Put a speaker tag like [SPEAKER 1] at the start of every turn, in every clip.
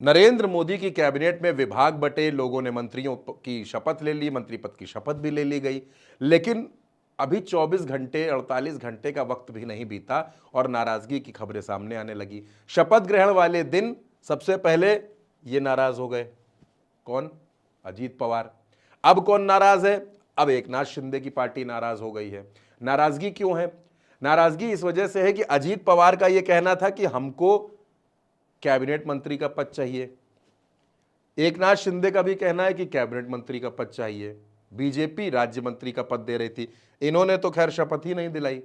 [SPEAKER 1] नरेंद्र मोदी की कैबिनेट में विभाग बटे, लोगों ने मंत्रियों की शपथ ले ली, मंत्री पद की शपथ भी ले ली गई, लेकिन अभी 24 घंटे 48 घंटे का वक्त भी नहीं बीता और नाराजगी की खबरें सामने आने लगी। शपथ ग्रहण वाले दिन सबसे पहले ये नाराज हो गए। कौन? अजीत पवार। अब कौन नाराज है? अब एकनाथ शिंदे की पार्टी नाराज हो गई है। नाराजगी क्यों है? नाराजगी इस वजह से है कि अजीत पवार का यह कहना था कि हमको कैबिनेट मंत्री का पद चाहिए। एकनाथ शिंदे का भी कहना है कि कैबिनेट मंत्री का पद चाहिए। बीजेपी राज्य मंत्री का पद दे रही थी। इन्होंने तो खैर शपथ ही नहीं दिलाई,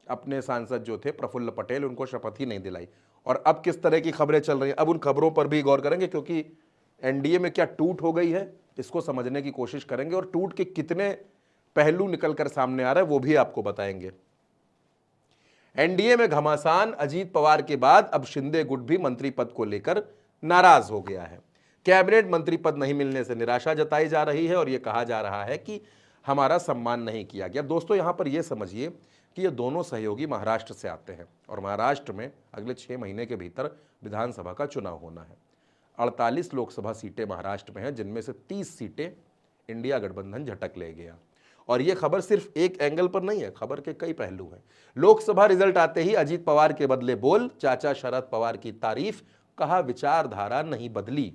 [SPEAKER 1] अपने सांसद जो थे प्रफुल्ल पटेल, उनको शपथ ही नहीं दिलाई। और अब किस तरह की खबरें चल रही हैं, अब उन खबरों पर भी गौर करेंगे, क्योंकि एनडीए में क्या टूट हो गई है इसको समझने की कोशिश करेंगे और टूट के कितने पहलू निकलकर सामने आ रहे हैं वो भी आपको बताएंगे। एनडीए में घमासान, अजीत पवार के बाद अब शिंदे गुट भी मंत्री पद को लेकर नाराज हो गया है। कैबिनेट मंत्री पद नहीं मिलने से निराशा जताई जा रही है और यह कहा जा रहा है कि हमारा सम्मान नहीं किया गया। दोस्तों, यहां पर यह समझिए कि ये दोनों सहयोगी महाराष्ट्र से आते हैं और महाराष्ट्र में अगले 6 महीने के भीतर विधानसभा का चुनाव होना है। 48 लोकसभा सीटें महाराष्ट्र में हैं, जिनमें से 30 सीटें इंडिया गठबंधन झटक ले गया। और यह खबर सिर्फ एक एंगल पर नहीं है, खबर के कई पहलू हैं। लोकसभा रिजल्ट आते ही अजीत पवार के बदले बोल, चाचा शरद पवार की तारीफ, कहा विचारधारा नहीं बदली।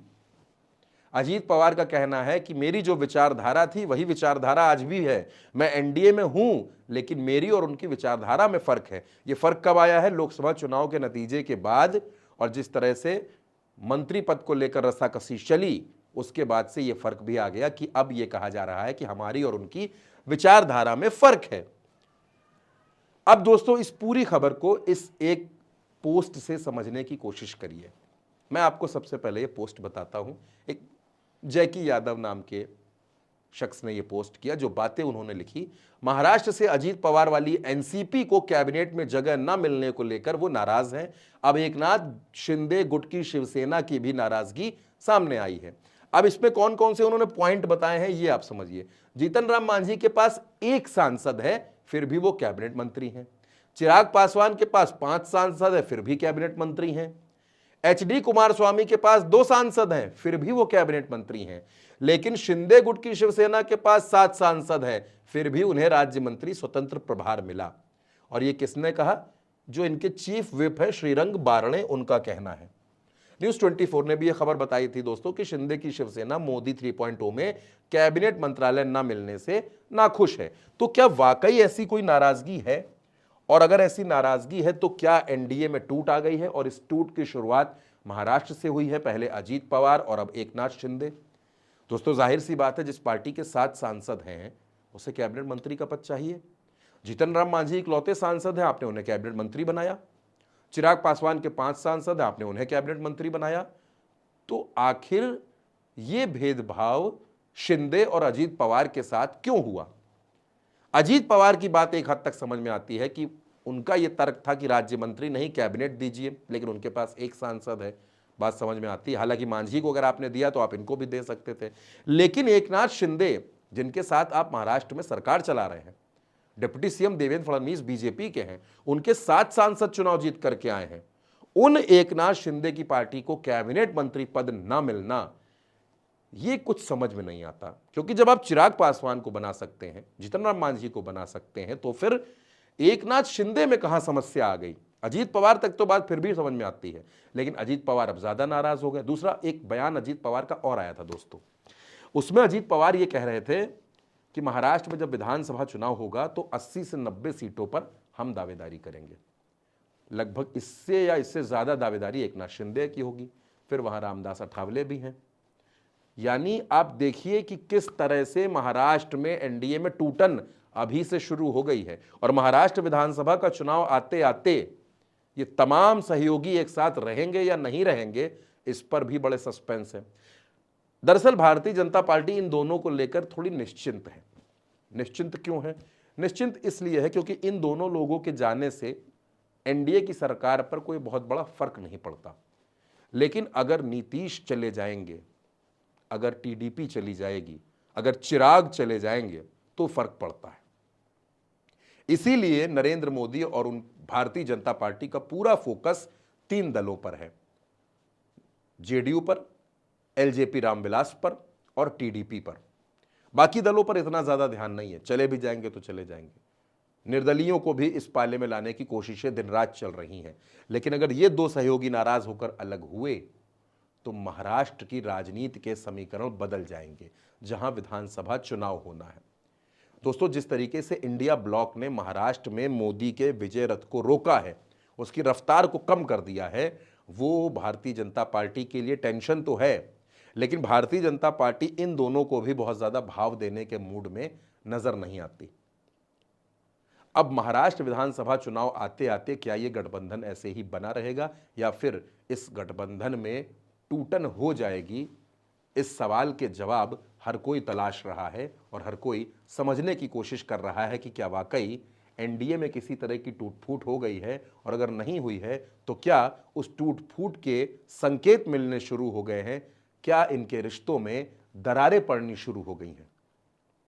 [SPEAKER 1] अजीत पवार का कहना है कि मेरी जो विचारधारा थी वही विचारधारा आज भी है। मैं एनडीए में हूं, लेकिन मेरी और उनकी विचारधारा में फर्क है। यह फर्क कब आया है? लोकसभा चुनाव के नतीजे के बाद और जिस तरह से मंत्री पद को लेकर रस्साकसी चली, उसके बाद से यह फर्क भी आ गया कि अब यह कहा जा रहा है कि हमारी और उनकी विचारधारा में फर्क है। अब दोस्तों, इस पूरी खबर को इस एक पोस्ट से समझने की कोशिश करिए। मैं आपको सबसे पहले ये पोस्ट बताता हूं। एक जैकी यादव नाम के शख्स ने ये पोस्ट किया। जो बातें उन्होंने लिखी, महाराष्ट्र से अजीत पवार वाली एनसीपी को कैबिनेट में जगह न मिलने को लेकर वो नाराज हैं। अब एकनाथ शिंदे गुट की शिवसेना की भी नाराजगी सामने आई है। अब इसमें कौन कौन से उन्होंने पॉइंट बताए हैं ये आप समझिए। जीतन राम मांझी के पास एक सांसद है, फिर भी वो कैबिनेट मंत्री हैं। चिराग पासवान के पास 5 सांसद है, फिर भी कैबिनेट मंत्री हैं। एचडी कुमारस्वामी के पास 2 सांसद हैं, फिर भी वो कैबिनेट मंत्री हैं। लेकिन शिंदे गुट की शिवसेना के पास 7 सांसद हैं, फिर भी उन्हें राज्य मंत्री स्वतंत्र प्रभार मिला। और ये किसने कहा? जो इनके चीफ विप है श्रीरंग बारणे, उनका कहना है। न्यूज 24 ने भी यह खबर बताई थी दोस्तों कि शिंदे की शिवसेना मोदी 3.0 में कैबिनेट मंत्रालय न मिलने से नाखुश है। तो क्या वाकई ऐसी कोई नाराजगी है? और अगर ऐसी नाराजगी है तो क्या एनडीए में टूट आ गई है? और इस टूट की शुरुआत महाराष्ट्र से हुई है, पहले अजीत पवार और अब एकनाथ शिंदे। दोस्तों, जाहिर सी बात है, जिस पार्टी के 7 सांसद हैं उसे कैबिनेट मंत्री का पद चाहिए। जीतन राम मांझी इकलौते सांसद हैं, आपने उन्हें कैबिनेट मंत्री बनाया। चिराग पासवान के 5 सांसद, आपने उन्हें कैबिनेट मंत्री बनाया। तो आखिर ये भेदभाव शिंदे और अजीत पवार के साथ क्यों हुआ? अजीत पवार की बात एक हद तक समझ में आती है कि उनका यह तर्क था कि राज्य मंत्री नहीं, कैबिनेट दीजिए, लेकिन उनके पास एक सांसद है। बात समझ में आती है। हालांकि मांझी को अगर आपने दिया तो आप इनको भी दे सकते थे। लेकिन एकनाथ शिंदे, जिनके साथ आप महाराष्ट्र में सरकार चला रहे हैं, deputy CM Devendra Fadnavis BJP के हैं, उनके 7 सांसद चुनाव जीत करके आए हैं। उन एकनाथ शिंदे की पार्टी को कैबिनेट मंत्री पद ना मिलना, ये कुछ समझ में नहीं आता। क्योंकि जब आप चिराग पासवान को बना सकते हैं, जीतन राम मांझी को बना सकते हैं, तो फिर एकनाथ शिंदे में कहां समस्या आ गई? अजीत पवार तक तो बात फिर भी समझ में आती है, लेकिन अजीत पवार अब ज्यादा नाराज हो गए। दूसरा, एक बयान अजीत पवार का और आया था दोस्तों। उसमें अजीत पवार ये कह रहे थे कि महाराष्ट्र में जब विधानसभा चुनाव होगा तो 80 से 90 सीटों पर हम दावेदारी करेंगे। लगभग इससे या इससे ज्यादा दावेदारी एकनाथ शिंदे की होगी। फिर वहां रामदास अठावले भी हैं। यानी आप देखिए कि किस तरह से महाराष्ट्र में एनडीए में टूटन अभी से शुरू हो गई है। और महाराष्ट्र विधानसभा का चुनाव आते आते ये तमाम सहयोगी एक साथ रहेंगे या नहीं रहेंगे, इस पर भी बड़े सस्पेंस है। दरअसल भारतीय जनता पार्टी इन दोनों को लेकर थोड़ी निश्चिंत है। निश्चिंत क्यों है? निश्चिंत इसलिए है क्योंकि इन दोनों लोगों के जाने से एनडीए की सरकार पर कोई बहुत बड़ा फर्क नहीं पड़ता। लेकिन अगर नीतीश चले जाएंगे, अगर टीडीपी चली जाएगी, अगर चिराग चले जाएंगे तो फर्क पड़ता है। इसीलिए नरेंद्र मोदी और उन भारतीय जनता पार्टी का पूरा फोकस 3 दलों पर है। जेडीयू पर, एलजेपी रामविलास पर और टीडीपी पर। बाकी दलों पर इतना ज्यादा ध्यान नहीं है, चले भी जाएंगे तो चले जाएंगे। निर्दलीयों को भी इस पाले में लाने की कोशिशें दिन रात चल रही हैं। लेकिन अगर ये दो सहयोगी नाराज होकर अलग हुए तो महाराष्ट्र की राजनीति के समीकरण बदल जाएंगे, जहां विधानसभा चुनाव होना है। दोस्तों, जिस तरीके से इंडिया ब्लॉक ने महाराष्ट्र में मोदी के विजय रथ को रोका है, उसकी रफ्तार को कम कर दिया है, वो भारतीय जनता पार्टी के लिए टेंशन तो है, लेकिन भारतीय जनता पार्टी इन दोनों को भी बहुत ज्यादा भाव देने के मूड में नजर नहीं आती। अब महाराष्ट्र विधानसभा चुनाव आते आते क्या ये गठबंधन ऐसे ही बना रहेगा या फिर इस गठबंधन में टूटन हो जाएगी? इस सवाल के जवाब हर कोई तलाश रहा है और हर कोई समझने की कोशिश कर रहा है कि क्या वाकई एनडीए में किसी तरह की टूट फूट हो गई है, और अगर नहीं हुई है तो क्या उस टूट फूट के संकेत मिलने शुरू हो गए हैं? क्या इनके रिश्तों में दरारें पड़नी शुरू हो गई हैं?